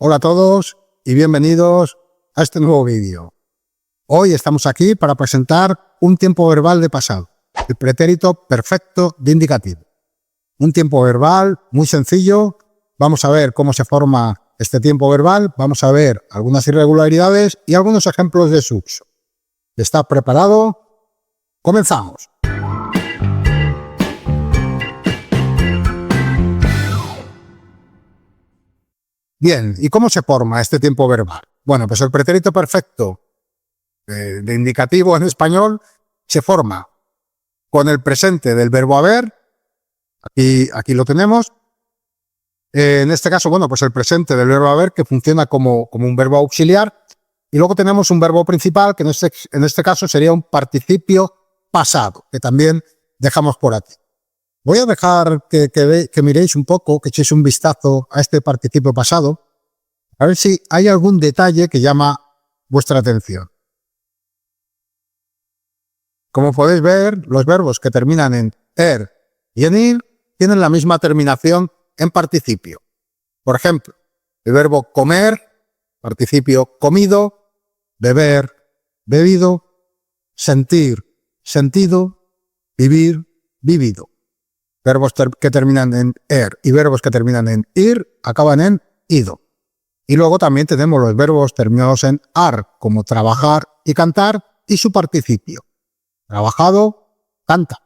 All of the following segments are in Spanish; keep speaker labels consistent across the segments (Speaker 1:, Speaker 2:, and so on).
Speaker 1: Hola a todos y bienvenidos a este nuevo vídeo. Hoy estamos aquí para presentar un tiempo verbal de pasado, el pretérito perfecto de indicativo. Un tiempo verbal muy sencillo. Vamos a ver cómo se forma este tiempo verbal, vamos a ver algunas irregularidades y algunos ejemplos de su uso. ¿Está preparado? ¡Comenzamos! Bien, ¿y cómo se forma este tiempo verbal? Bueno, pues el pretérito perfecto de indicativo en español se forma con el presente del verbo haber. Aquí lo tenemos. En este caso, bueno, pues el presente del verbo haber, que funciona como un verbo auxiliar. Y luego tenemos un verbo principal, que en este caso sería un participio pasado, que también dejamos por aquí. Voy a dejar que miréis un poco, que echéis un vistazo a este participio pasado, a ver si hay algún detalle que llama vuestra atención. Como podéis ver, los verbos que terminan en er y en ir tienen la misma terminación en participio. Por ejemplo, el verbo comer, participio comido, beber, bebido, sentir, sentido, vivir, vivido. Verbos que terminan en er y verbos que terminan en ir acaban en ido. Y luego también tenemos los verbos terminados en ar, como trabajar y cantar, y su participio. Trabajado, canta.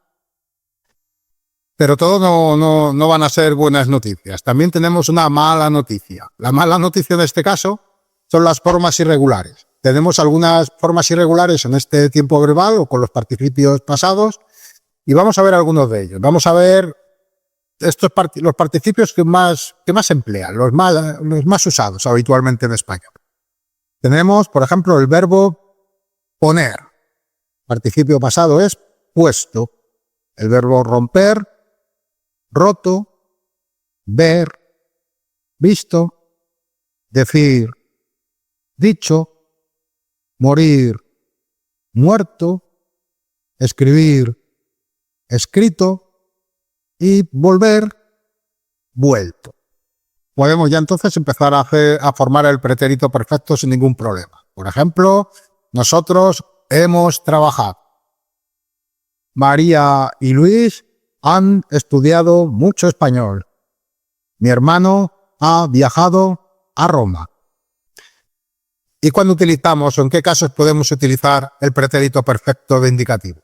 Speaker 1: Pero todo no van a ser buenas noticias. También tenemos una mala noticia. La mala noticia en este caso son las formas irregulares. Tenemos algunas formas irregulares en este tiempo verbal o con los participios pasados, y vamos a ver algunos de ellos. Vamos a ver los participios que más se emplean, los más usados habitualmente en español. Tenemos, por ejemplo, el verbo poner. Participio pasado es puesto. El verbo romper, roto, ver, visto, decir, dicho, morir, muerto, escribir, escrito, y volver, vuelto. Podemos ya entonces empezar a formar el pretérito perfecto sin ningún problema. Por ejemplo, nosotros hemos trabajado. María y Luis han estudiado mucho español. Mi hermano ha viajado a Roma. ¿Y cuándo utilizamos o en qué casos podemos utilizar el pretérito perfecto de indicativo?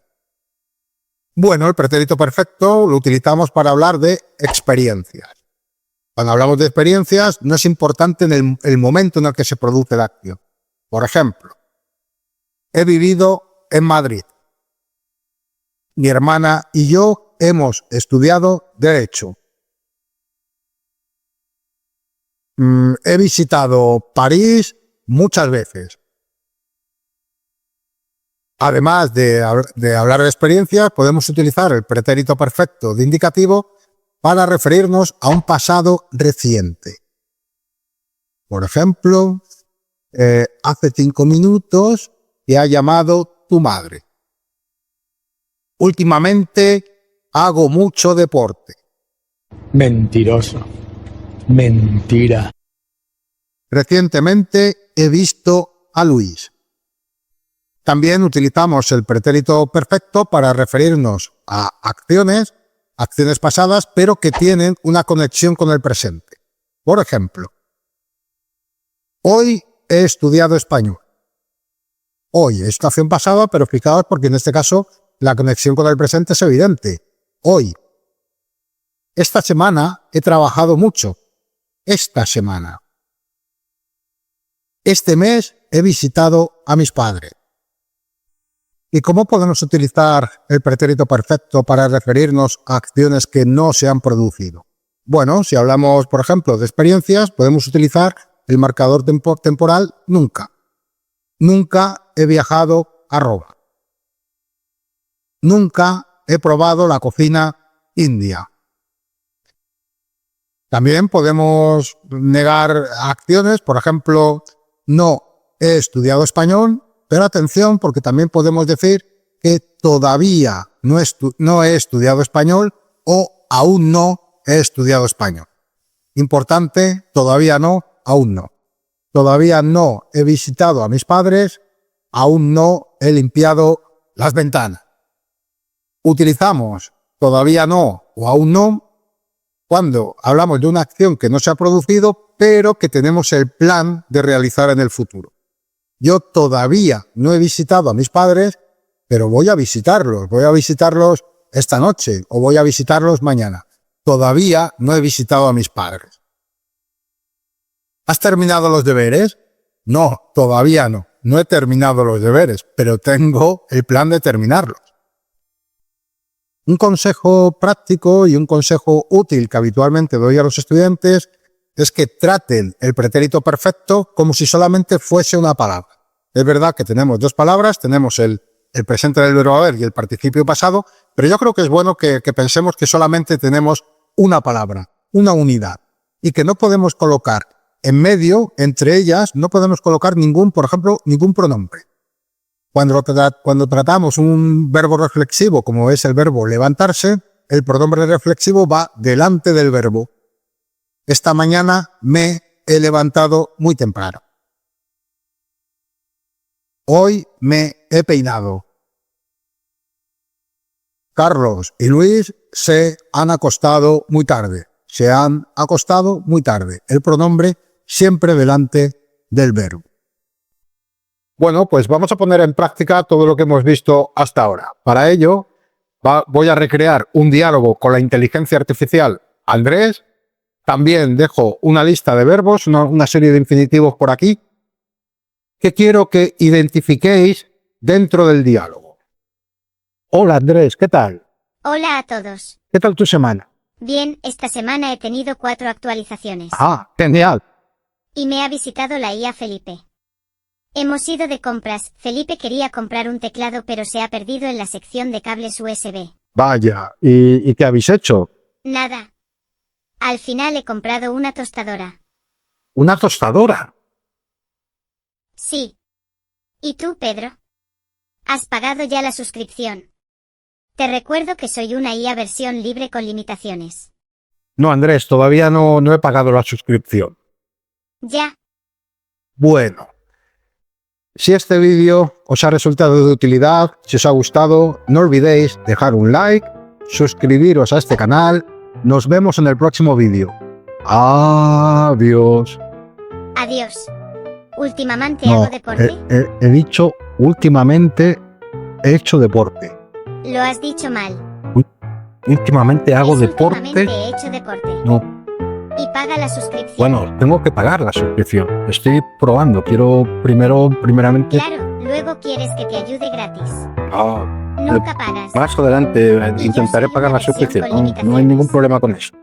Speaker 1: Bueno, el pretérito perfecto lo utilizamos para hablar de experiencias. Cuando hablamos de experiencias, no es importante en el momento en el que se produce la acción. Por ejemplo, he vivido en Madrid. Mi hermana y yo hemos estudiado Derecho. He visitado París muchas veces. Además de hablar de experiencias, podemos utilizar el pretérito perfecto de indicativo para referirnos a un pasado reciente. Por ejemplo, hace 5 minutos te ha llamado tu madre. Últimamente hago mucho deporte.
Speaker 2: Mentiroso. Mentira.
Speaker 1: Recientemente he visto a Luis. También utilizamos el pretérito perfecto para referirnos a acciones pasadas, pero que tienen una conexión con el presente. Por ejemplo, hoy he estudiado español. Hoy es una acción pasada, pero fijaos porque en este caso la conexión con el presente es evidente. Hoy. Esta semana he trabajado mucho. Esta semana. Este mes he visitado a mis padres. ¿Y cómo podemos utilizar el pretérito perfecto para referirnos a acciones que no se han producido? Bueno, si hablamos, por ejemplo, de experiencias, podemos utilizar el marcador temporal nunca. Nunca he viajado a Roma. Nunca he probado la cocina india. También podemos negar acciones, por ejemplo, no he estudiado español. Pero atención, porque también podemos decir que todavía no he estudiado español o aún no he estudiado español. Importante, todavía no, aún no. todavía no he visitado a mis padres, aún no he limpiado las ventanas. Utilizamos todavía no o aún no cuando hablamos de una acción que no se ha producido, pero que tenemos el plan de realizar en el futuro. Yo todavía no he visitado a mis padres, pero voy a visitarlos. Voy a visitarlos esta noche o voy a visitarlos mañana. Todavía no he visitado a mis padres. ¿Has terminado los deberes? No, todavía no. No he terminado los deberes, pero tengo el plan de terminarlos. Un consejo práctico y un consejo útil que habitualmente doy a los estudiantes es que traten el pretérito perfecto como si solamente fuese una palabra. Es verdad que tenemos dos palabras, tenemos el presente del verbo haber y el participio pasado, pero yo creo que es bueno que pensemos que solamente tenemos una palabra, una unidad, y que no podemos colocar en medio, entre ellas, no podemos colocar por ejemplo, ningún pronombre. Cuando tratamos un verbo reflexivo, como es el verbo levantarse, el pronombre reflexivo va delante del verbo. Esta mañana me he levantado muy temprano. Hoy me he peinado. Carlos y Luis se han acostado muy tarde. Se han acostado muy tarde. El pronombre siempre delante del verbo. Bueno, pues vamos a poner en práctica todo lo que hemos visto hasta ahora. Para ello, voy a recrear un diálogo con la inteligencia artificial Andrés. También dejo una lista de verbos, una serie de infinitivos por aquí, que quiero que identifiquéis dentro del diálogo. Hola Andrés, ¿qué tal?
Speaker 3: Hola a todos.
Speaker 1: ¿Qué tal tu semana?
Speaker 3: Bien, esta semana he tenido 4 actualizaciones.
Speaker 1: Ah, genial.
Speaker 3: Y me ha visitado la IA Felipe. Hemos ido de compras. Felipe quería comprar un teclado pero se ha perdido en la sección de cables USB.
Speaker 1: Vaya, ¿y qué habéis hecho?
Speaker 3: Nada. Al final he comprado una tostadora.
Speaker 1: ¿Una tostadora?
Speaker 3: Sí. ¿Y tú, Pedro? ¿Has pagado ya la suscripción? Te recuerdo que soy una IA versión libre con limitaciones.
Speaker 1: No, Andrés, todavía no he pagado la suscripción.
Speaker 3: Ya.
Speaker 1: Bueno, si este vídeo os ha resultado de utilidad, si os ha gustado, no olvidéis dejar un like, suscribiros a este canal. Nos vemos en el próximo vídeo. Adiós.
Speaker 3: Adiós. ¿Últimamente hago deporte?
Speaker 1: He dicho últimamente he hecho deporte.
Speaker 3: Lo has dicho mal.
Speaker 1: Últimamente hago deporte.
Speaker 3: Últimamente he hecho deporte.
Speaker 1: No.
Speaker 3: Y paga la suscripción.
Speaker 1: Bueno, tengo que pagar la suscripción. Estoy probando. Quiero primeramente...
Speaker 3: Claro, luego quieres que te ayude gratis.
Speaker 1: Ah,
Speaker 3: Nunca pagas.
Speaker 1: más adelante intentaré pagar la suscripción. No hay ningún problema con eso.